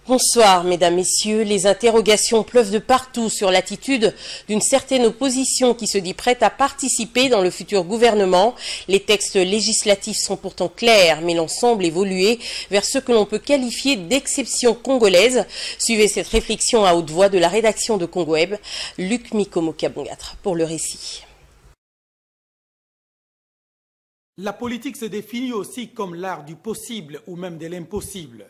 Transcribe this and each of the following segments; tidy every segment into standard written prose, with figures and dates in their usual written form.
Bonsoir, mesdames, messieurs. Les interrogations pleuvent de partout sur l'attitude d'une certaine opposition qui se dit prête à participer dans le futur gouvernement. Les textes législatifs sont pourtant clairs, mais l'on semble évoluer vers ce que l'on peut qualifier d'exception congolaise. Suivez cette réflexion à haute voix de la rédaction de Congo Web, Luc Mikomo-Kabongatra, pour le récit. La politique se définit aussi comme l'art du possible ou même de l'impossible.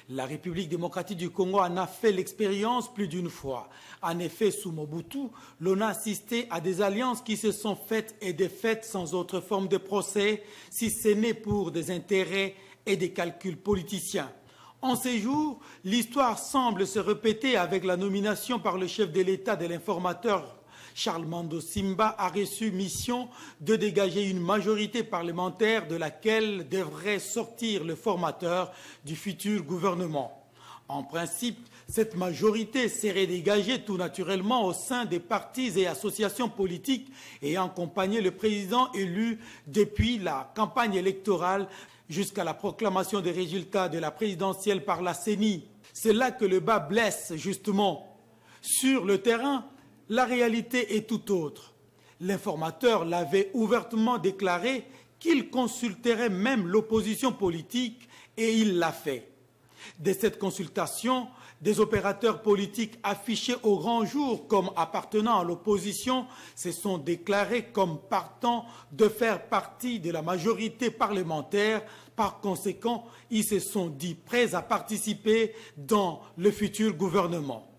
La République démocratique du Congo en a fait l'expérience plus d'une fois. En effet, sous Mobutu, l'on a assisté à des alliances qui se sont faites et défaites sans autre forme de procès, si ce n'est pour des intérêts et des calculs politiciens. En ces jours, l'histoire semble se répéter avec la nomination par le chef de l'État de l'informateur Charles Mando Simba a reçu mission de dégager une majorité parlementaire de laquelle devrait sortir le formateur du futur gouvernement. En principe, cette majorité serait dégagée tout naturellement au sein des partis et associations politiques ayant accompagné le président élu depuis la campagne électorale jusqu'à la proclamation des résultats de la présidentielle par la CENI. C'est là que le bas blesse justement. Sur le terrain, la réalité est tout autre. L'informateur l'avait ouvertement déclaré qu'il consulterait même l'opposition politique et il l'a fait. De cette consultation, des opérateurs politiques affichés au grand jour comme appartenant à l'opposition se sont déclarés comme partant de faire partie de la majorité parlementaire. Par conséquent, ils se sont dit prêts à participer dans le futur gouvernement.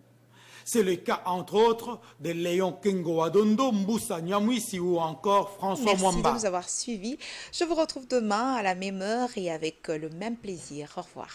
C'est le cas, entre autres, de Léon Kengo Adondo, Mboussa Nyamwisi ou encore François Mwamba. Merci de nous avoir suivis. Je vous retrouve demain à la même heure et avec le même plaisir. Au revoir.